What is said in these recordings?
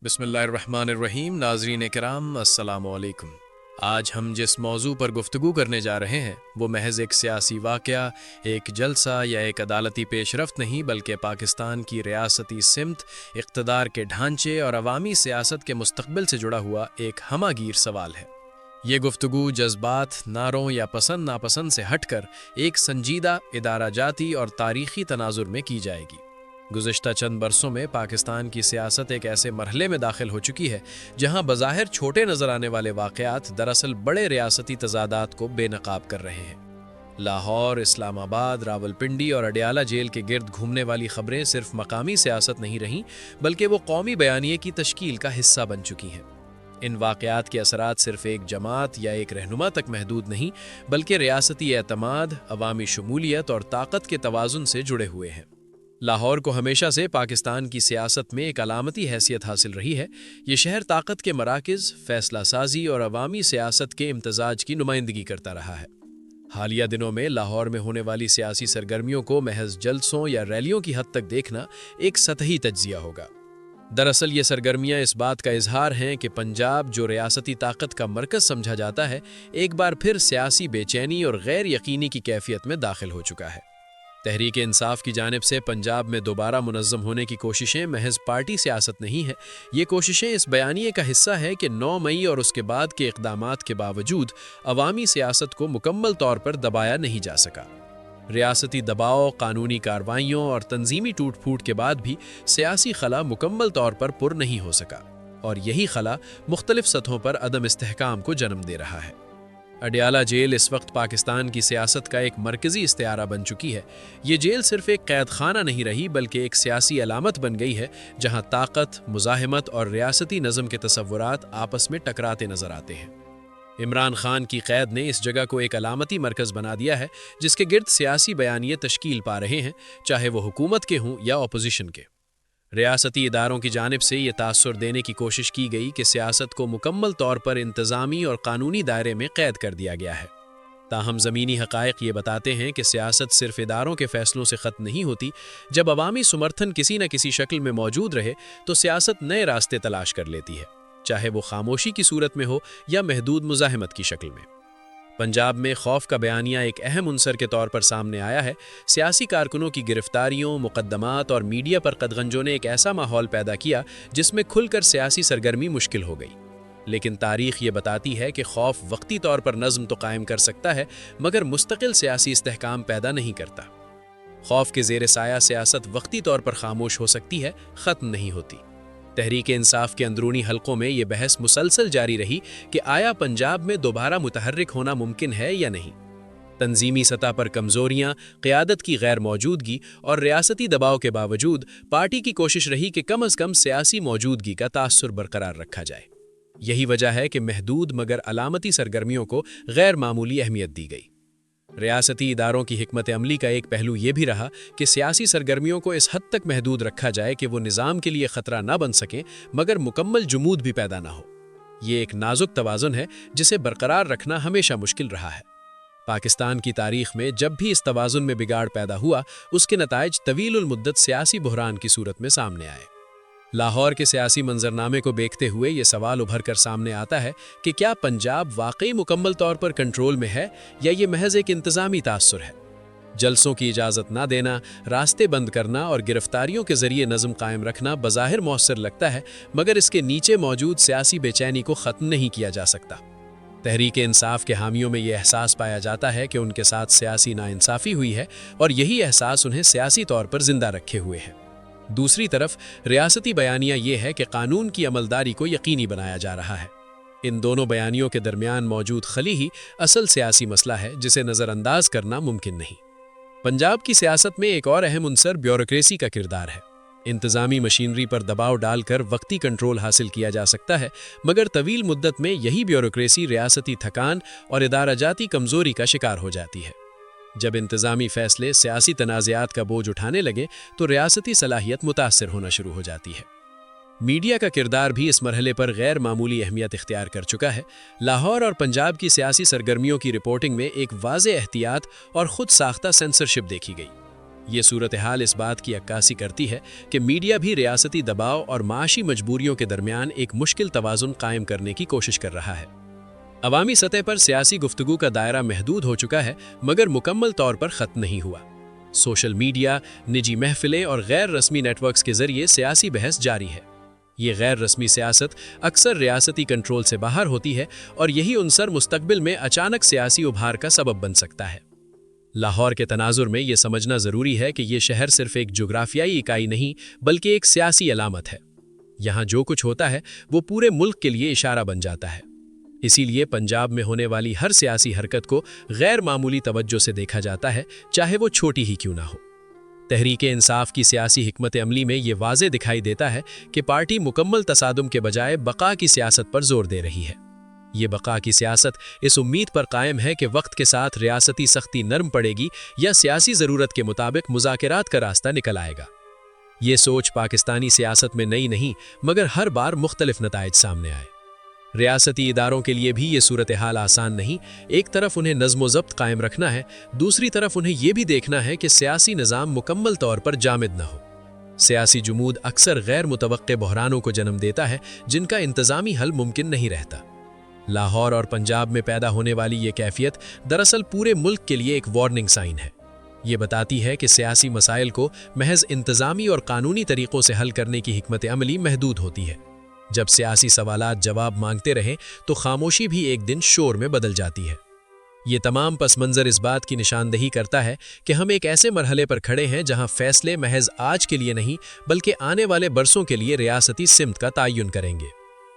بسم اللہ الرحمن الرحیم۔ ناظرین کرام السلام علیکم۔ آج ہم جس موضوع پر گفتگو کرنے جا رہے ہیں وہ محض ایک سیاسی واقعہ، ایک جلسہ یا ایک عدالتی پیش رفت نہیں، بلکہ پاکستان کی ریاستی سمت، اقتدار کے ڈھانچے اور عوامی سیاست کے مستقبل سے جڑا ہوا ایک ہمہ گیر سوال ہے۔ یہ گفتگو جذبات، نعروں یا پسند ناپسند سے ہٹ کر ایک سنجیدہ ادارہ جاتی اور تاریخی تناظر میں کی جائے گی۔ گزشتہ چند برسوں میں پاکستان کی سیاست ایک ایسے مرحلے میں داخل ہو چکی ہے جہاں بظاہر چھوٹے نظر آنے والے واقعات دراصل بڑے ریاستی تضادات کو بے نقاب کر رہے ہیں۔ لاہور، اسلام آباد، راولپنڈی اور اڈیالہ جیل کے گرد گھومنے والی خبریں صرف مقامی سیاست نہیں رہیں بلکہ وہ قومی بیانیے کی تشکیل کا حصہ بن چکی ہیں۔ ان واقعات کے اثرات صرف ایک جماعت یا ایک رہنما تک محدود نہیں بلکہ ریاستی اعتماد، عوامی شمولیت اور طاقت کے توازن سے جڑے ہوئے ہیں۔ لاہور کو ہمیشہ سے پاکستان کی سیاست میں ایک علامتی حیثیت حاصل رہی ہے۔ یہ شہر طاقت کے مراکز، فیصلہ سازی اور عوامی سیاست کے امتزاج کی نمائندگی کرتا رہا ہے۔ حالیہ دنوں میں لاہور میں ہونے والی سیاسی سرگرمیوں کو محض جلسوں یا ریلیوں کی حد تک دیکھنا ایک سطحی تجزیہ ہوگا۔ دراصل یہ سرگرمیاں اس بات کا اظہار ہیں کہ پنجاب، جو ریاستی طاقت کا مرکز سمجھا جاتا ہے، ایک بار پھر سیاسی بے چینی اور غیر یقینی کی کیفیت میں داخل ہو چکا ہے۔ تحریک انصاف کی جانب سے پنجاب میں دوبارہ منظم ہونے کی کوششیں محض پارٹی سیاست نہیں ہیں۔ یہ کوششیں اس بیانیے کا حصہ ہے کہ 9 مئی اور اس کے بعد کے اقدامات کے باوجود عوامی سیاست کو مکمل طور پر دبایا نہیں جا سکا۔ ریاستی دباؤ، قانونی کارروائیوں اور تنظیمی ٹوٹ پھوٹ کے بعد بھی سیاسی خلا مکمل طور پر پر نہیں ہو سکا، اور یہی خلا مختلف سطحوں پر عدم استحکام کو جنم دے رہا ہے۔ اڈیالہ جیل اس وقت پاکستان کی سیاست کا ایک مرکزی استعارہ بن چکی ہے۔ یہ جیل صرف ایک قید خانہ نہیں رہی بلکہ ایک سیاسی علامت بن گئی ہے جہاں طاقت، مزاحمت اور ریاستی نظم کے تصورات آپس میں ٹکراتے نظر آتے ہیں۔ عمران خان کی قید نے اس جگہ کو ایک علامتی مرکز بنا دیا ہے جس کے گرد سیاسی بیانیے تشکیل پا رہے ہیں، چاہے وہ حکومت کے ہوں یا اپوزیشن کے۔ ریاستی اداروں کی جانب سے یہ تاثر دینے کی کوشش کی گئی کہ سیاست کو مکمل طور پر انتظامی اور قانونی دائرے میں قید کر دیا گیا ہے۔ تاہم زمینی حقائق یہ بتاتے ہیں کہ سیاست صرف اداروں کے فیصلوں سے ختم نہیں ہوتی۔ جب عوامی سمرتھن کسی نہ کسی شکل میں موجود رہے تو سیاست نئے راستے تلاش کر لیتی ہے، چاہے وہ خاموشی کی صورت میں ہو یا محدود مزاحمت کی شکل میں۔ پنجاب میں خوف کا بیانیہ ایک اہم عنصر کے طور پر سامنے آیا ہے۔ سیاسی کارکنوں کی گرفتاریوں، مقدمات اور میڈیا پر قدغنوں نے ایک ایسا ماحول پیدا کیا جس میں کھل کر سیاسی سرگرمی مشکل ہو گئی۔ لیکن تاریخ یہ بتاتی ہے کہ خوف وقتی طور پر نظم تو قائم کر سکتا ہے مگر مستقل سیاسی استحکام پیدا نہیں کرتا۔ خوف کے زیر سایہ سیاست وقتی طور پر خاموش ہو سکتی ہے، ختم نہیں ہوتی۔ تحریک انصاف کے اندرونی حلقوں میں یہ بحث مسلسل جاری رہی کہ آیا پنجاب میں دوبارہ متحرک ہونا ممکن ہے یا نہیں۔ تنظیمی سطح پر کمزوریاں، قیادت کی غیر موجودگی اور ریاستی دباؤ کے باوجود پارٹی کی کوشش رہی کہ کم از کم سیاسی موجودگی کا تاثر برقرار رکھا جائے۔ یہی وجہ ہے کہ محدود مگر علامتی سرگرمیوں کو غیر معمولی اہمیت دی گئی۔ ریاستی اداروں کی حکمت عملی کا ایک پہلو یہ بھی رہا کہ سیاسی سرگرمیوں کو اس حد تک محدود رکھا جائے کہ وہ نظام کے لیے خطرہ نہ بن سکیں مگر مکمل جمود بھی پیدا نہ ہو۔ یہ ایک نازک توازن ہے جسے برقرار رکھنا ہمیشہ مشکل رہا ہے۔ پاکستان کی تاریخ میں جب بھی اس توازن میں بگاڑ پیدا ہوا، اس کے نتائج طویل المدت سیاسی بحران کی صورت میں سامنے آئے۔ لاہور کے سیاسی منظرنامے کو دیکھتے ہوئے یہ سوال ابھر کر سامنے آتا ہے کہ کیا پنجاب واقعی مکمل طور پر کنٹرول میں ہے یا یہ محض ایک انتظامی تاثر ہے؟ جلسوں کی اجازت نہ دینا، راستے بند کرنا اور گرفتاریوں کے ذریعے نظم قائم رکھنا بظاہر مؤثر لگتا ہے مگر اس کے نیچے موجود سیاسی بے چینی کو ختم نہیں کیا جا سکتا۔ تحریک انصاف کے حامیوں میں یہ احساس پایا جاتا ہے کہ ان کے ساتھ سیاسی ناانصافی ہوئی ہے اور یہی احساس انہیں سیاسی طور پر زندہ رکھے ہوئے ہے۔ دوسری طرف ریاستی بیانیہ یہ ہے کہ قانون کی عملداری کو یقینی بنایا جا رہا ہے۔ ان دونوں بیانیوں کے درمیان موجود خلی ہی اصل سیاسی مسئلہ ہے جسے نظر انداز کرنا ممکن نہیں۔ پنجاب کی سیاست میں ایک اور اہم عنصر بیوروکریسی کا کردار ہے۔ انتظامی مشینری پر دباؤ ڈال کر وقتی کنٹرول حاصل کیا جا سکتا ہے مگر طویل مدت میں یہی بیوروکریسی ریاستی تھکان اور ادارہ جاتی کمزوری کا شکار ہو جاتی ہے۔ جب انتظامی فیصلے سیاسی تنازعات کا بوجھ اٹھانے لگے تو ریاستی صلاحیت متاثر ہونا شروع ہو جاتی ہے۔ میڈیا کا کردار بھی اس مرحلے پر غیر معمولی اہمیت اختیار کر چکا ہے۔ لاہور اور پنجاب کی سیاسی سرگرمیوں کی رپورٹنگ میں ایک واضح احتیاط اور خود ساختہ سینسرشپ دیکھی گئی۔ یہ صورتحال اس بات کی عکاسی کرتی ہے کہ میڈیا بھی ریاستی دباؤ اور معاشی مجبوریوں کے درمیان ایک مشکل توازن قائم کرنے کی کوشش کر رہا ہے۔ عوامی سطح پر سیاسی گفتگو کا دائرہ محدود ہو چکا ہے، مگر مکمل طور پر ختم نہیں ہوا۔ سوشل میڈیا، نجی محفلیں اور غیر رسمی نیٹ ورکس کے ذریعے سیاسی بحث جاری ہے۔ یہ غیر رسمی سیاست اکثر ریاستی کنٹرول سے باہر ہوتی ہے اور یہی عنصر مستقبل میں اچانک سیاسی ابھار کا سبب بن سکتا ہے۔ لاہور کے تناظر میں یہ سمجھنا ضروری ہے کہ یہ شہر صرف ایک جغرافیائی اکائی نہیں بلکہ ایک سیاسی علامت ہے۔ یہاں جو کچھ ہوتا ہے وہ پورے ملک کے لیے اشارہ بن جاتا ہے۔ اسی لیے پنجاب میں ہونے والی ہر سیاسی حرکت کو غیر معمولی توجہ سے دیکھا جاتا ہے، چاہے وہ چھوٹی ہی کیوں نہ ہو۔ تحریک انصاف کی سیاسی حکمت عملی میں یہ واضح دکھائی دیتا ہے کہ پارٹی مکمل تصادم کے بجائے بقا کی سیاست پر زور دے رہی ہے۔ یہ بقا کی سیاست اس امید پر قائم ہے کہ وقت کے ساتھ ریاستی سختی نرم پڑے گی یا سیاسی ضرورت کے مطابق مذاکرات کا راستہ نکل آئے گا۔ یہ سوچ پاکستانی سیاست میں نئی نہیں، مگر ہر بار مختلف نتائج سامنے آئے۔ ریاستی اداروں کے لیے بھی یہ صورتحال آسان نہیں۔ ایک طرف انہیں نظم و ضبط قائم رکھنا ہے، دوسری طرف انہیں یہ بھی دیکھنا ہے کہ سیاسی نظام مکمل طور پر جامد نہ ہو۔ سیاسی جمود اکثر غیر متوقع بحرانوں کو جنم دیتا ہے جن کا انتظامی حل ممکن نہیں رہتا۔ لاہور اور پنجاب میں پیدا ہونے والی یہ کیفیت دراصل پورے ملک کے لیے ایک وارننگ سائن ہے۔ یہ بتاتی ہے کہ سیاسی مسائل کو محض انتظامی اور قانونی طریقوں سے حل کرنے کی حکمت عملی محدود ہوتی ہے۔ جب سیاسی سوالات جواب مانگتے رہیں تو خاموشی بھی ایک دن شور میں بدل جاتی ہے۔ یہ تمام پس منظر اس بات کی نشاندہی کرتا ہے کہ ہم ایک ایسے مرحلے پر کھڑے ہیں جہاں فیصلے محض آج کے لیے نہیں بلکہ آنے والے برسوں کے لیے ریاستی سمت کا تعین کریں گے۔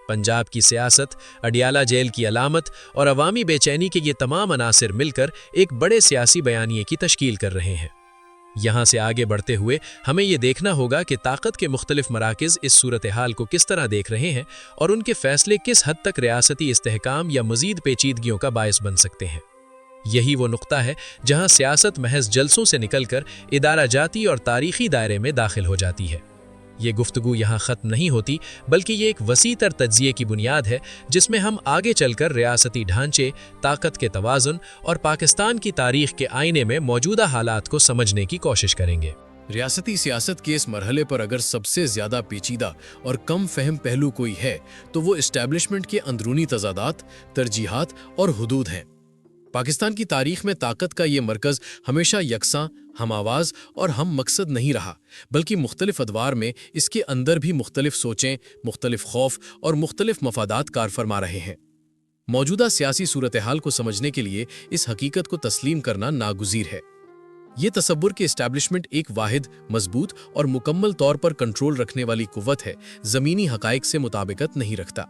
پنجاب کی سیاست، اڈیالہ جیل کی علامت اور عوامی بے چینی کے یہ تمام عناصر مل کر ایک بڑے سیاسی بیانیے کی تشکیل کر رہے ہیں۔ یہاں سے آگے بڑھتے ہوئے ہمیں یہ دیکھنا ہوگا کہ طاقت کے مختلف مراکز اس صورتحال کو کس طرح دیکھ رہے ہیں اور ان کے فیصلے کس حد تک ریاستی استحکام یا مزید پیچیدگیوں کا باعث بن سکتے ہیں۔ یہی وہ نقطہ ہے جہاں سیاست محض جلسوں سے نکل کر ادارہ جاتی اور تاریخی دائرے میں داخل ہو جاتی ہے۔ یہ گفتگو یہاں ختم نہیں ہوتی بلکہ یہ ایک وسیع تر تجزیے کی بنیاد ہے جس میں ہم آگے چل کر ریاستی ڈھانچے، طاقت کے توازن اور پاکستان کی تاریخ کے آئینے میں موجودہ حالات کو سمجھنے کی کوشش کریں گے۔ ریاستی سیاست کے اس مرحلے پر اگر سب سے زیادہ پیچیدہ اور کم فہم پہلو کوئی ہے تو وہ اسٹیبلشمنٹ کے اندرونی تضادات، ترجیحات اور حدود ہیں۔ پاکستان کی تاریخ میں طاقت کا یہ مرکز ہمیشہ یکساں، ہم آواز اور ہم مقصد نہیں رہا، بلکہ مختلف ادوار میں اس کے اندر بھی مختلف سوچیں، مختلف خوف اور مختلف مفادات کار فرما رہے ہیں۔ موجودہ سیاسی صورتحال کو سمجھنے کے لیے اس حقیقت کو تسلیم کرنا ناگزیر ہے۔ یہ تصور کہ اسٹیبلشمنٹ ایک واحد، مضبوط اور مکمل طور پر کنٹرول رکھنے والی قوت ہے، زمینی حقائق سے مطابقت نہیں رکھتا۔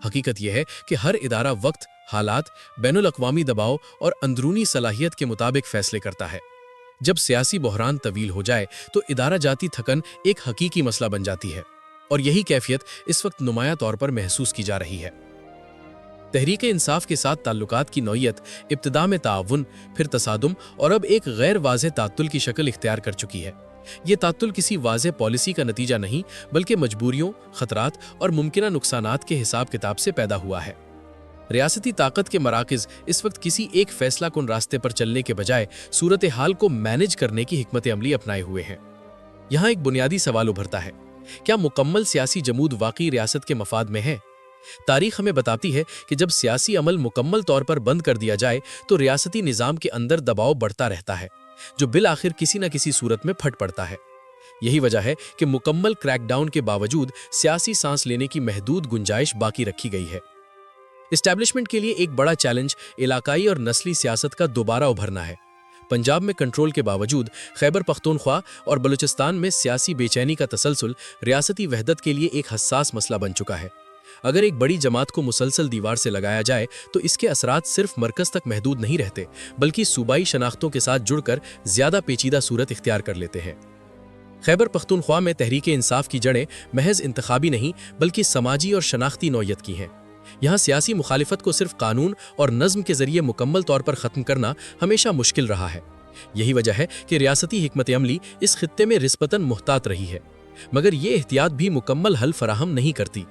حقیقت یہ ہے کہ ہر ادارہ وقت، حالات، بین الاقوامی دباؤ اور اندرونی صلاحیت کے مطابق فیصلے کرتا ہے۔ جب سیاسی بحران طویل ہو جائے تو ادارہ جاتی تھکن ایک حقیقی مسئلہ بن جاتی ہے، اور یہی کیفیت اس وقت نمایاں طور پر محسوس کی جا رہی ہے۔ تحریک انصاف کے ساتھ تعلقات کی نوعیت ابتدا میں تعاون، پھر تصادم اور اب ایک غیر واضح تعطل کی شکل اختیار کر چکی ہے۔ یہ تعطل کسی واضح پالیسی کا نتیجہ نہیں بلکہ مجبوریوں، خطرات اور ممکنہ نقصانات کے حساب کتاب سے پیدا ہوا ہے۔ ریاستی طاقت کے مراکز اس وقت کسی ایک فیصلہ کن راستے پر چلنے کے بجائے صورتحال کو مینج کرنے کی حکمت عملی اپنائے ہوئے ہیں۔ یہاں ایک بنیادی سوال ابھرتا ہے: کیا مکمل سیاسی جمود واقعی ریاست کے مفاد میں ہے؟ تاریخ ہمیں بتاتی ہے کہ جب سیاسی عمل مکمل طور پر بند کر دیا جائے تو ریاستی نظام کے اندر دباؤ بڑھتا رہتا ہے، جو بالآخر کسی نہ کسی صورت میں پھٹ پڑتا ہے۔ یہی وجہ ہے کہ مکمل کریک ڈاؤن کے باوجود سیاسی سانس لینے کی محدود گنجائش باقی رکھی گئی ہے۔ اسٹیبلشمنٹ کے لیے ایک بڑا چیلنج علاقائی اور نسلی سیاست کا دوبارہ ابھرنا ہے۔ پنجاب میں کنٹرول کے باوجود خیبر پختونخوا اور بلوچستان میں سیاسی بے چینی کا تسلسل ریاستی وحدت کے لیے ایک حساس مسئلہ بن چکا ہے۔ اگر ایک بڑی جماعت کو مسلسل دیوار سے لگایا جائے تو اس کے اثرات صرف مرکز تک محدود نہیں رہتے بلکہ صوبائی شناختوں کے ساتھ جڑ کر زیادہ پیچیدہ صورت اختیار کر لیتے ہیں۔ خیبر پختونخوا میں تحریک انصاف کی جڑیں محض انتخابی نہیں بلکہ سماجی اور شناختی نوعیت کی ہیں۔ یہاں سیاسی مخالفت کو صرف قانون اور نظم کے ذریعے مکمل طور پر ختم کرنا ہمیشہ مشکل رہا ہے۔ یہی وجہ ہے کہ ریاستی حکمت عملی اس خطے میں نسبتاً محتاط رہی ہے، مگر یہ احتیاط بھی مکمل حل فراہم نہیں کرتی۔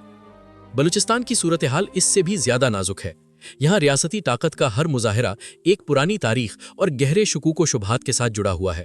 بلوچستان کی صورتحال اس سے بھی زیادہ نازک ہے۔ یہاں ریاستی طاقت کا ہر مظاہرہ ایک پرانی تاریخ اور گہرے شکوک و شبہات کے ساتھ جڑا ہوا ہے۔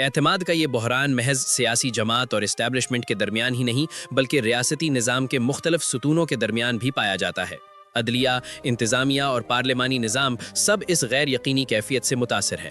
اعتماد کا یہ بحران محض سیاسی جماعت اور اسٹیبلشمنٹ کے درمیان ہی نہیں بلکہ ریاستی نظام کے مختلف ستونوں کے درمیان بھی پایا جاتا ہے۔ عدلیہ، انتظامیہ اور پارلیمانی نظام سب اس غیر یقینی کیفیت سے متاثر ہیں۔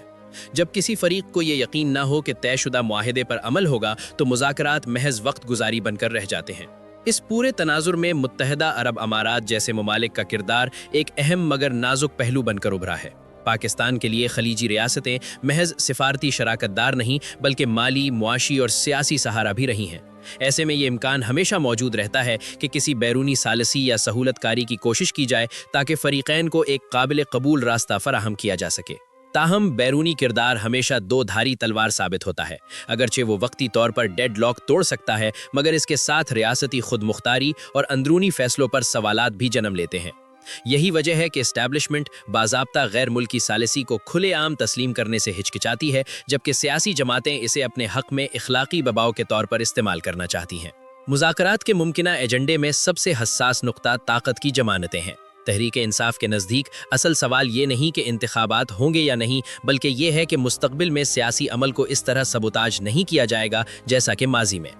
جب کسی فریق کو یہ یقین نہ ہو کہ طے شدہ معاہدے پر عمل ہوگا تو مذاکرات محض وقت گزاری بن کر رہ جاتے ہیں۔ اس پورے تناظر میں متحدہ عرب امارات جیسے ممالک کا کردار ایک اہم مگر نازک پہلو بن کر ابھرا ہے۔ پاکستان کے لیے خلیجی ریاستیں محض سفارتی شراکت دار نہیں بلکہ مالی، معاشی اور سیاسی سہارا بھی رہی ہیں۔ ایسے میں یہ امکان ہمیشہ موجود رہتا ہے کہ کسی بیرونی ثالثی یا سہولت کاری کی کوشش کی جائے تاکہ فریقین کو ایک قابل قبول راستہ فراہم کیا جا سکے۔ تاہم بیرونی کردار ہمیشہ دو دھاری تلوار ثابت ہوتا ہے۔ اگرچہ وہ وقتی طور پر ڈیڈ لاک توڑ سکتا ہے مگر اس کے ساتھ ریاستی خود مختاری اور اندرونی فیصلوں پر سوالات بھی جنم لیتے ہیں۔ یہی وجہ ہے کہ اسٹیبلشمنٹ باضابطہ غیر ملکی ثالثی کو کھلے عام تسلیم کرنے سے ہچکچاتی ہے، جبکہ سیاسی جماعتیں اسے اپنے حق میں اخلاقی دباؤ کے طور پر استعمال کرنا چاہتی ہیں۔ مذاکرات کے ممکنہ ایجنڈے میں سب سے حساس نقطہ طاقت کی ضمانتیں ہیں۔ تحریک انصاف کے نزدیک اصل سوال یہ نہیں کہ انتخابات ہوں گے یا نہیں، بلکہ یہ ہے کہ مستقبل میں سیاسی عمل کو اس طرح سبوتاج نہیں کیا جائے گا جیسا کہ ماضی میں۔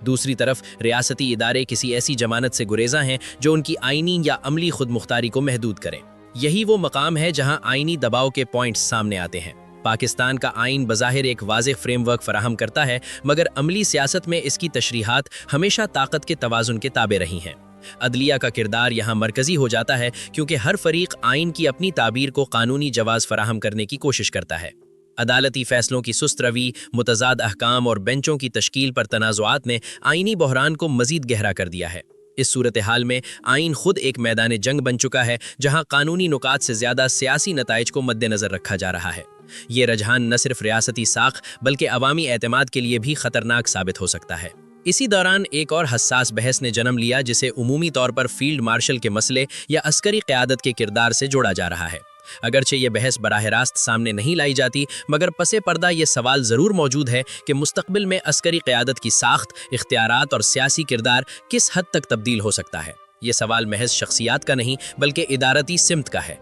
دوسری طرف ریاستی ادارے کسی ایسی ضمانت سے گریزاں ہیں جو ان کی آئینی یا عملی خود مختاری کو محدود کریں۔ یہی وہ مقام ہے جہاں آئینی دباؤ کے پوائنٹس سامنے آتے ہیں۔ پاکستان کا آئین بظاہر ایک واضح فریم ورک فراہم کرتا ہے مگر عملی سیاست میں اس کی تشریحات ہمیشہ طاقت کے توازن کے تابع رہی ہیں۔ عدلیہ کا کردار یہاں مرکزی ہو جاتا ہے کیونکہ ہر فریق آئین کی اپنی تعبیر کو قانونی جواز فراہم کرنے کی کوشش کرتا ہے۔ عدالتی فیصلوں کی سست روی، متضاد احکام اور بینچوں کی تشکیل پر تنازعات نے آئینی بحران کو مزید گہرا کر دیا ہے۔ اس صورتحال میں آئین خود ایک میدان جنگ بن چکا ہے جہاں قانونی نکات سے زیادہ سیاسی نتائج کو مد نظر رکھا جا رہا ہے۔ یہ رجحان نہ صرف ریاستی ساکھ بلکہ عوامی اعتماد کے لیے بھی خطرناک ثابت ہو سکتا ہے۔ اسی دوران ایک اور حساس بحث نے جنم لیا جسے عمومی طور پر فیلڈ مارشل کے مسئلے یا عسکری قیادت کے کردار سے جوڑا جا رہا ہے۔ اگرچہ یہ بحث براہ راست سامنے نہیں لائی جاتی مگر پس پردہ یہ سوال ضرور موجود ہے کہ مستقبل میں عسکری قیادت کی ساخت، اختیارات اور سیاسی کردار کس حد تک تبدیل ہو سکتا ہے۔ یہ سوال محض شخصیات کا نہیں بلکہ ادارتی سمت کا ہے۔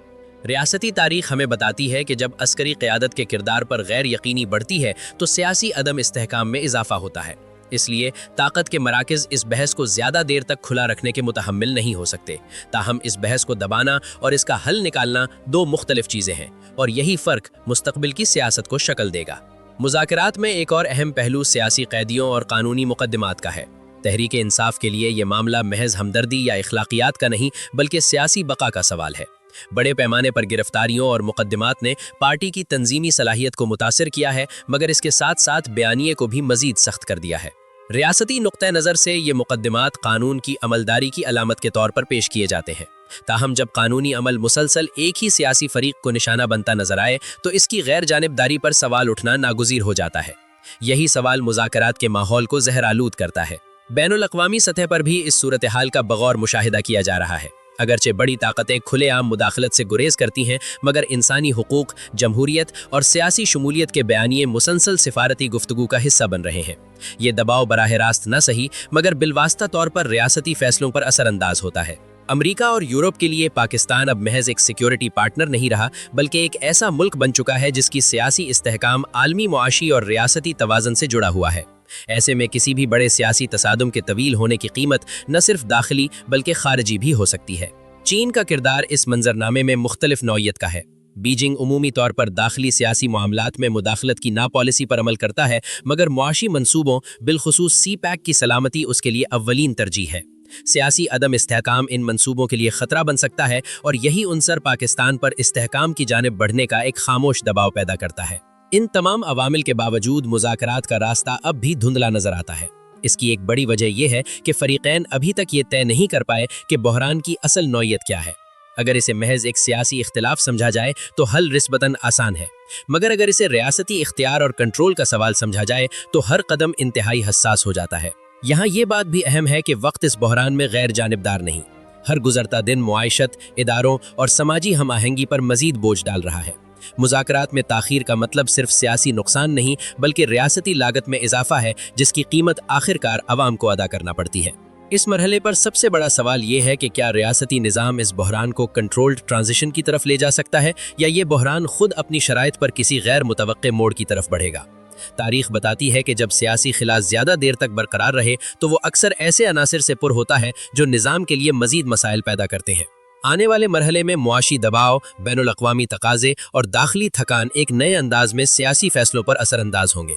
ریاستی تاریخ ہمیں بتاتی ہے کہ جب عسکری قیادت کے کردار پر غیر یقینی بڑھتی ہے تو سیاسی عدم استحکام میں اضافہ ہوتا ہے۔ اس لیے طاقت کے مراکز اس بحث کو زیادہ دیر تک کھلا رکھنے کے متحمل نہیں ہو سکتے۔ تاہم اس بحث کو دبانا اور اس کا حل نکالنا دو مختلف چیزیں ہیں اور یہی فرق مستقبل کی سیاست کو شکل دے گا۔ مذاکرات میں ایک اور اہم پہلو سیاسی قیدیوں اور قانونی مقدمات کا ہے۔ تحریک انصاف کے لیے یہ معاملہ محض ہمدردی یا اخلاقیات کا نہیں بلکہ سیاسی بقا کا سوال ہے۔ بڑے پیمانے پر گرفتاریوں اور مقدمات نے پارٹی کی تنظیمی صلاحیت کو متاثر کیا ہے مگر اس کے ساتھ ساتھ بیانیے کو بھی مزید سخت کر دیا ہے۔ ریاستی نقطہ نظر سے یہ مقدمات قانون کی عملداری کی علامت کے طور پر پیش کیے جاتے ہیں۔ تاہم جب قانونی عمل مسلسل ایک ہی سیاسی فریق کو نشانہ بنتا نظر آئے تو اس کی غیر جانبداری پر سوال اٹھنا ناگزیر ہو جاتا ہے۔ یہی سوال مذاکرات کے ماحول کو زہرآلود کرتا ہے۔ بین الاقوامی سطح پر بھی اس صورتحال کا بغور مشاہدہ کیا جا رہا ہے۔ اگرچہ بڑی طاقتیں کھلے عام مداخلت سے گریز کرتی ہیں مگر انسانی حقوق، جمہوریت اور سیاسی شمولیت کے بیانیے مسلسل سفارتی گفتگو کا حصہ بن رہے ہیں۔ یہ دباؤ براہ راست نہ صحیح مگر بالواسطہ طور پر ریاستی فیصلوں پر اثر انداز ہوتا ہے۔ امریکہ اور یورپ کے لیے پاکستان اب محض ایک سیکیورٹی پارٹنر نہیں رہا بلکہ ایک ایسا ملک بن چکا ہے جس کی سیاسی استحکام عالمی معاشی اور ریاستی توازن سے جڑا ہوا ہے۔ ایسے میں کسی بھی بڑے سیاسی تصادم کے طویل ہونے کی قیمت نہ صرف داخلی بلکہ خارجی بھی ہو سکتی ہے۔ چین کا کردار اس منظرنامے میں مختلف نوعیت کا ہے۔ بیجنگ عمومی طور پر داخلی سیاسی معاملات میں مداخلت کی ناپالیسی پر عمل کرتا ہے مگر معاشی منصوبوں بالخصوص سی پیک کی سلامتی اس کے لیے اولین ترجیح ہے۔ سیاسی عدم استحکام ان منصوبوں کے لیے خطرہ بن سکتا ہے اور یہی عنصر پاکستان پر استحکام کی جانب بڑھنے کا ایک خاموش دباؤ پیدا کرتا ہے۔ ان تمام عوامل کے باوجود مذاکرات کا راستہ اب بھی دھندلا نظر آتا ہے۔ اس کی ایک بڑی وجہ یہ ہے کہ فریقین ابھی تک یہ طے نہیں کر پائے کہ بحران کی اصل نوعیت کیا ہے۔ اگر اسے محض ایک سیاسی اختلاف سمجھا جائے تو حل نسبتاً آسان ہے مگر اگر اسے ریاستی اختیار اور کنٹرول کا سوال سمجھا جائے تو ہر قدم انتہائی حساس ہو جاتا ہے۔ یہاں یہ بات بھی اہم ہے کہ وقت اس بحران میں غیر جانبدار نہیں۔ ہر گزرتا دن معیشت، اداروں اور سماجی ہم آہنگی پر مزید بوجھ ڈال رہا ہے۔ مذاکرات میں تاخیر کا مطلب صرف سیاسی نقصان نہیں بلکہ ریاستی لاگت میں اضافہ ہے جس کی قیمت آخرکار عوام کو ادا کرنا پڑتی ہے۔ اس مرحلے پر سب سے بڑا سوال یہ ہے کہ کیا ریاستی نظام اس بحران کو کنٹرولڈ ٹرانزیشن کی طرف لے جا سکتا ہے یا یہ بحران خود اپنی شرائط پر کسی غیر متوقع موڑ کی طرف بڑھے گا۔ تاریخ بتاتی ہے کہ جب سیاسی خلا زیادہ دیر تک برقرار رہے تو وہ اکثر ایسے عناصر سے پر ہوتا ہے جو نظام کے لیے مزید مسائل پیدا کرتے ہیں۔ آنے والے مرحلے میں معاشی دباؤ، بین الاقوامی تقاضے اور داخلی تھکان ایک نئے انداز میں سیاسی فیصلوں پر اثر انداز ہوں گے۔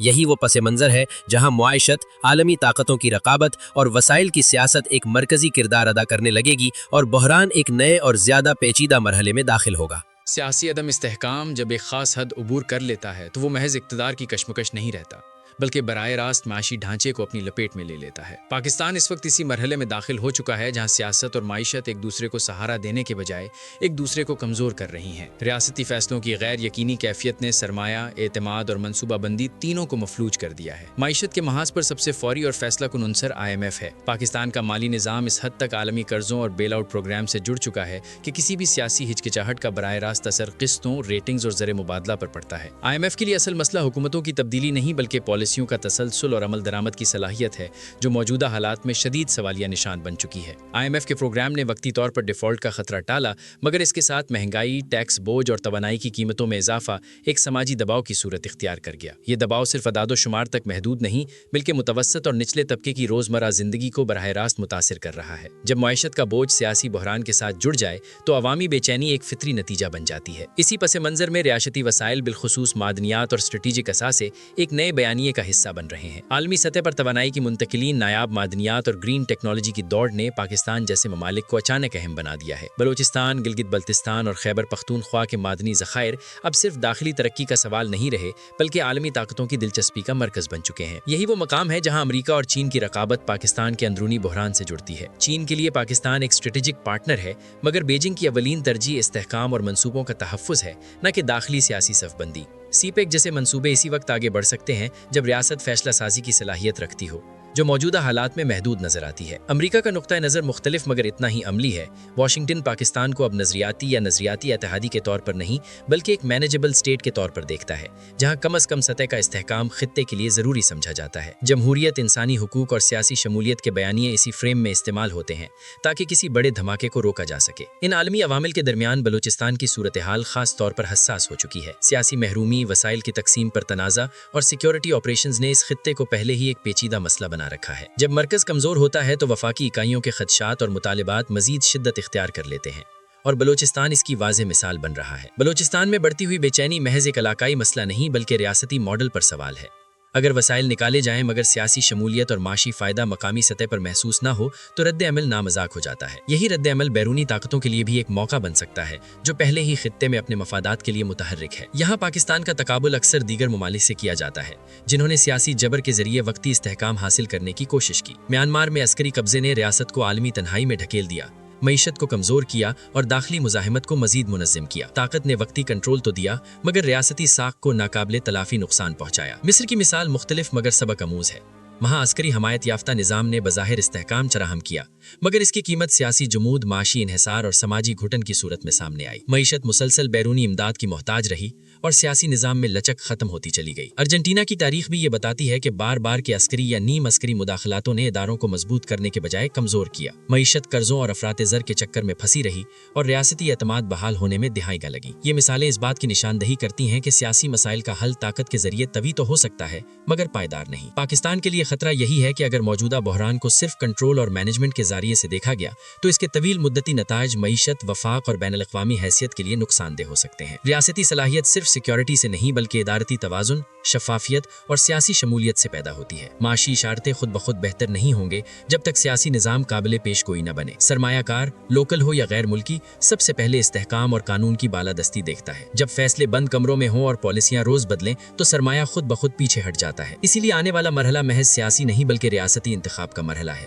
یہی وہ پس منظر ہے جہاں معیشت، عالمی طاقتوں کی رقابت اور وسائل کی سیاست ایک مرکزی کردار ادا کرنے لگے گی اور بحران ایک نئے اور زیادہ پیچیدہ مرحلے میں داخل ہوگا۔ سیاسی عدم استحکام جب ایک خاص حد عبور کر لیتا ہے تو وہ محض اقتدار کی کشمکش نہیں رہتا، بلکہ براہ راست معاشی ڈھانچے کو اپنی لپیٹ میں لے لیتا ہے۔ پاکستان اس وقت اسی مرحلے میں داخل ہو چکا ہے جہاں سیاست اور معیشت ایک دوسرے کو سہارا دینے کے بجائے ایک دوسرے کو کمزور کر رہی ہیں۔ ریاستی فیصلوں کی غیر یقینی کیفیت نے سرمایہ، اعتماد اور منصوبہ بندی تینوں کو مفلوج کر دیا ہے۔ معیشت کے محاذ پر سب سے فوری اور فیصلہ کن عنصر IMF ہے۔ پاکستان کا مالی نظام اس حد تک عالمی قرضوں اور بیل آؤٹ پروگرام سے جڑ چکا ہے کہ کسی بھی سیاسی ہچکچاہٹ کا براہ راست اثر قسطوں، ریٹنگز اور زر مبادلہ پر پڑتا ہے۔ IMF کے لیے اصل مسئلہ حکومتوں کی تبدیلی نہیں بلکہ پالیسیوں کا تسلسل اور عمل درآمد کی صلاحیت ہے، جو موجودہ حالات میں شدید سوالیہ نشان بن چکی ہے۔ IMF کے پروگرام نے وقتی طور پر ڈیفالٹ کا خطرہ ٹالا، مگر اس کے ساتھ مہنگائی، ٹیکس بوجھ اور توانائی کی قیمتوں میں اضافہ ایک سماجی دباؤ کی صورت اختیار کر گیا۔ یہ دباؤ صرف اعداد و شمار تک محدود نہیں بلکہ متوسط اور نچلے طبقے کی روزمرہ زندگی کو براہ راست متاثر کر رہا ہے۔ جب معیشت کا بوجھ سیاسی بحران کے ساتھ جڑ جائے تو عوامی بے چینی ایک فطری نتیجہ بن جاتی ہے۔ اسی پس منظر میں ریاستی وسائل بالخصوص معدنیات اور اسٹریٹجک اثاثے ایک نئے بیانیے کا حصہ بن رہے ہیں۔ عالمی سطح پر توانائی کی منتقلین، نایاب معدنیات اور گرین ٹیکنالوجی کی دوڑ نے پاکستان جیسے ممالک کو اچانک اہم بنا دیا ہے۔ بلوچستان، گلگت بلتستان اور خیبر پختونخوا کے معدنی ذخائر اب صرف داخلی ترقی کا سوال نہیں رہے بلکہ عالمی طاقتوں کی دلچسپی کا مرکز بن چکے ہیں۔ یہی وہ مقام ہے جہاں امریکہ اور چین کی رقابت پاکستان کے اندرونی بحران سے جڑتی ہے۔ چین کے لیے پاکستان ایک اسٹریٹجک پارٹنر ہے، مگر بیجنگ کی اولین ترجیح استحکام اور منصوبوں کا تحفظ ہے، نہ کہ داخلی سیاسی صف بندی۔ CPEC جیسے منصوبے اسی وقت آگے بڑھ سکتے ہیں جب ریاست فیصلہ سازی کی صلاحیت رکھتی ہو، جو موجودہ حالات میں محدود نظر آتی ہے۔ امریکہ کا نقطہ نظر مختلف مگر اتنا ہی عملی ہے۔ واشنگٹن پاکستان کو اب نظریاتی اتحادی کے طور پر نہیں بلکہ ایک مینیجبل اسٹیٹ کے طور پر دیکھتا ہے، جہاں کم از کم سطح کا استحکام خطے کے لیے ضروری سمجھا جاتا ہے۔ جمہوریت، انسانی حقوق اور سیاسی شمولیت کے بیانیے اسی فریم میں استعمال ہوتے ہیں تاکہ کسی بڑے دھماکے کو روکا جا سکے۔ ان عالمی عوامل کے درمیان بلوچستان کی صورتحال خاص طور پر حساس ہو چکی ہے۔ سیاسی محرومی، وسائل کی تقسیم پر تنازع اور سیکیورٹی آپریشنز نے اس خطے کو پہلے ہی ایک پیچیدہ مسئلہ بنا رکھا ہے۔ جب مرکز کمزور ہوتا ہے تو وفاقی اکائیوں کے خدشات اور مطالبات مزید شدت اختیار کر لیتے ہیں، اور بلوچستان اس کی واضح مثال بن رہا ہے۔ بلوچستان میں بڑھتی ہوئی بے چینی محض ایک علاقائی مسئلہ نہیں بلکہ ریاستی ماڈل پر سوال ہے۔ اگر وسائل نکالے جائیں مگر سیاسی شمولیت اور معاشی فائدہ مقامی سطح پر محسوس نہ ہو تو رد عمل نامذاق ہو جاتا ہے۔ یہی رد عمل بیرونی طاقتوں کے لیے بھی ایک موقع بن سکتا ہے جو پہلے ہی خطے میں اپنے مفادات کے لیے متحرک ہے۔ یہاں پاکستان کا تقابل اکثر دیگر ممالک سے کیا جاتا ہے جنہوں نے سیاسی جبر کے ذریعے وقتی استحکام حاصل کرنے کی کوشش کی۔ میانمار میں عسکری قبضے نے ریاست کو عالمی تنہائی میں ڈھکیل دیا، معیشت کو کمزور کیا اور داخلی مزاحمت کو مزید منظم کیا۔ طاقت نے وقتی کنٹرول تو دیا مگر ریاستی ساکھ کو ناقابل تلافی نقصان پہنچایا۔ مصر کی مثال مختلف مگر سبق آموز ہے۔ وہاں عسکری حمایت یافتہ نظام نے بظاہر استحکام فراہم کیا مگر اس کی قیمت سیاسی جمود، معاشی انحصار اور سماجی گھٹن کی صورت میں سامنے آئی۔ معیشت مسلسل بیرونی امداد کی محتاج رہی اور سیاسی نظام میں لچک ختم ہوتی چلی گئی۔ ارجنٹینا کی تاریخ بھی یہ بتاتی ہے کہ بار بار کے عسکری یا نیم عسکری مداخلاتوں نے اداروں کو مضبوط کرنے کے بجائے کمزور کیا۔ معیشت قرضوں اور افراط زر کے چکر میں پھنسی رہی اور ریاستی اعتماد بحال ہونے میں دہائیاں لگیں۔ یہ مثالیں اس بات کی نشاندہی کرتی ہیں کہ سیاسی مسائل کا حل طاقت کے ذریعے طویل تو ہو سکتا ہے مگر پائیدار نہیں۔ پاکستان کے لیے خطرہ یہی ہے کہ اگر موجودہ بحران کو صرف کنٹرول اور مینجمنٹ کے ذریعے سے دیکھا گیا تو اس کے طویل مدتی نتائج معیشت، وفاق اور بین الاقوامی حیثیت کے لیے نقصان دہ ہو سکتے ہیں۔ ریاستی صلاحیت صرف سیکیورٹی سے نہیں بلکہ ادارتی توازن، شفافیت اور سیاسی شمولیت سے پیدا ہوتی ہے۔ معاشی اشارتیں خود بخود بہتر نہیں ہوں گے جب تک سیاسی نظام قابل پیش گوئی نہ بنے۔ سرمایہ کار، لوکل ہو یا غیر ملکی، سب سے پہلے استحکام اور قانون کی بالادستی دیکھتا ہے۔ جب فیصلے بند کمروں میں ہوں اور پالیسیاں روز بدلیں تو سرمایہ خود بخود پیچھے ہٹ جاتا ہے۔ اسی لیے آنے والا مرحلہ محض سیاسی نہیں بلکہ ریاستی انتخاب کا مرحلہ ہے۔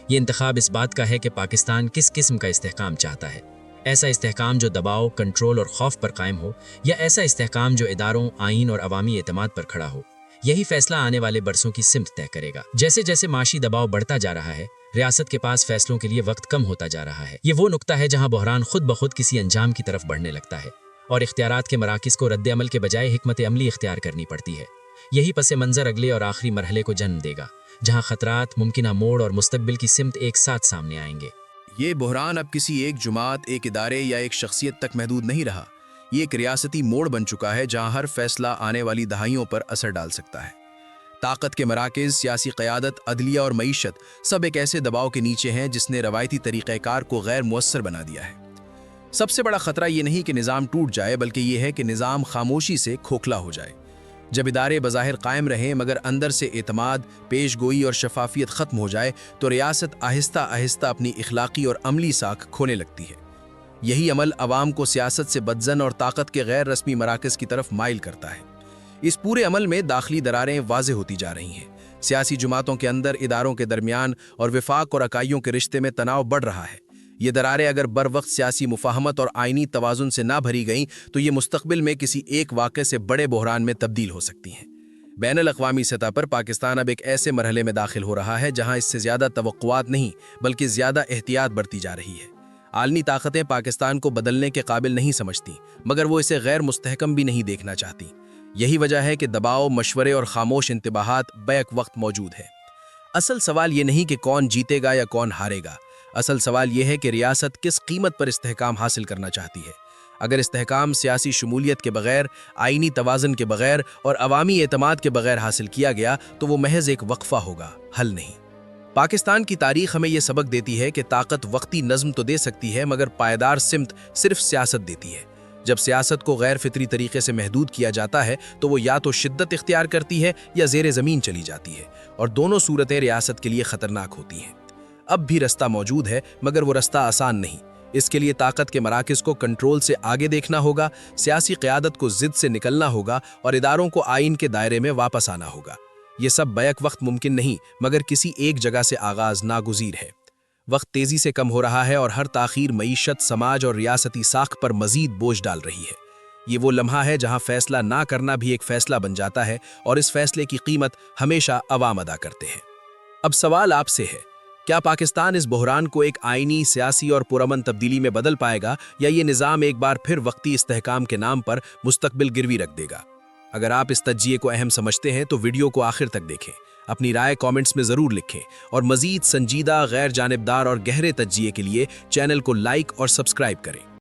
یہ انتخاب اس بات کا ہے کہ پاکستان کس قسم کا استحکام چاہتا ہے۔ ایسا استحکام جو دباؤ، کنٹرول اور خوف پر قائم ہو، یا ایسا استحکام جو اداروں، آئین اور عوامی اعتماد پر کھڑا ہو۔ یہی فیصلہ آنے والے برسوں کی سمت طے کرے گا۔ جیسے جیسے معاشی دباؤ بڑھتا جا رہا ہے، ریاست کے پاس فیصلوں کے لیے وقت کم ہوتا جا رہا ہے۔ یہ وہ نقطہ ہے جہاں بحران خود بخود کسی انجام کی طرف بڑھنے لگتا ہے اور اختیارات کے مراکز کو رد عمل کے بجائے حکمت عملی اختیار کرنی پڑتی ہے۔ یہی پس منظر اگلے اور آخری مرحلے کو جنم دے گا جہاں خطرات، ممکنہ موڑ اور مستقبل کی سمت ایک ساتھ سامنے آئیں گے۔ یہ بحران اب کسی ایک جماعت، ایک ادارے یا ایک شخصیت تک محدود نہیں رہا۔ یہ ایک ریاستی موڑ بن چکا ہے جہاں ہر فیصلہ آنے والی دہائیوں پر اثر ڈال سکتا ہے۔ طاقت کے مراکز، سیاسی قیادت، عدلیہ اور معیشت سب ایک ایسے دباؤ کے نیچے ہیں جس نے روایتی طریقہ کار کو غیر مؤثر بنا دیا ہے۔ سب سے بڑا خطرہ یہ نہیں کہ نظام ٹوٹ جائے، بلکہ یہ ہے کہ نظام خاموشی سے کھوکھلا ہو جائے۔ جب ادارے بظاہر قائم رہیں مگر اندر سے اعتماد، پیش گوئی اور شفافیت ختم ہو جائے تو ریاست آہستہ آہستہ اپنی اخلاقی اور عملی ساکھ کھونے لگتی ہے۔ یہی عمل عوام کو سیاست سے بدزن اور طاقت کے غیر رسمی مراکز کی طرف مائل کرتا ہے۔ اس پورے عمل میں داخلی دراریں واضح ہوتی جا رہی ہیں۔ سیاسی جماعتوں کے اندر، اداروں کے درمیان اور وفاق اور اکائیوں کے رشتے میں تناؤ بڑھ رہا ہے۔ یہ دراریں اگر بر وقت سیاسی مفاہمت اور آئینی توازن سے نہ بھری گئیں تو یہ مستقبل میں کسی ایک واقعے سے بڑے بحران میں تبدیل ہو سکتی ہیں۔ بین الاقوامی سطح پر پاکستان اب ایک ایسے مرحلے میں داخل ہو رہا ہے جہاں اس سے زیادہ توقعات نہیں بلکہ زیادہ احتیاط برتی جا رہی ہے۔ عالمی طاقتیں پاکستان کو بدلنے کے قابل نہیں سمجھتی، مگر وہ اسے غیر مستحکم بھی نہیں دیکھنا چاہتی۔ یہی وجہ ہے کہ دباؤ، مشورے اور خاموش انتباہات بیک وقت موجود ہیں۔ اصل سوال یہ نہیں کہ کون جیتے گا یا کون ہارے گا، اصل سوال یہ ہے کہ ریاست کس قیمت پر استحکام حاصل کرنا چاہتی ہے۔ اگر استحکام سیاسی شمولیت کے بغیر، آئینی توازن کے بغیر اور عوامی اعتماد کے بغیر حاصل کیا گیا تو وہ محض ایک وقفہ ہوگا، حل نہیں۔ پاکستان کی تاریخ ہمیں یہ سبق دیتی ہے کہ طاقت وقتی نظم تو دے سکتی ہے مگر پائیدار سمت صرف سیاست دیتی ہے۔ جب سیاست کو غیر فطری طریقے سے محدود کیا جاتا ہے تو وہ یا تو شدت اختیار کرتی ہے یا زیر زمین چلی جاتی ہے، اور دونوں صورتیں ریاست کے لیے خطرناک ہوتی ہیں۔ اب بھی رستہ موجود ہے مگر وہ رستہ آسان نہیں۔ اس کے لیے طاقت کے مراکز کو کنٹرول سے آگے دیکھنا ہوگا، سیاسی قیادت کو ضد سے نکلنا ہوگا اور اداروں کو آئین کے دائرے میں واپس آنا ہوگا۔ یہ سب بیک وقت ممکن نہیں مگر کسی ایک جگہ سے آغاز ناگزیر ہے۔ وقت تیزی سے کم ہو رہا ہے اور ہر تاخیر معیشت، سماج اور ریاستی ساکھ پر مزید بوجھ ڈال رہی ہے۔ یہ وہ لمحہ ہے جہاں فیصلہ نہ کرنا بھی ایک فیصلہ بن جاتا ہے اور اس فیصلے کی قیمت ہمیشہ عوام ادا کرتے ہیں۔ اب سوال آپ سے ہے، کیا پاکستان اس بحران کو ایک آئینی، سیاسی اور پرامن تبدیلی میں بدل پائے گا یا یہ نظام ایک بار پھر وقتی استحکام کے نام پر مستقبل گروی رکھ دے گا؟ اگر آپ اس تجزیے کو اہم سمجھتے ہیں تو ویڈیو کو آخر تک دیکھیں، اپنی رائے کامنٹس میں ضرور لکھیں اور مزید سنجیدہ، غیر جانبدار اور گہرے تجزیے کے لیے چینل کو لائک اور سبسکرائب کریں۔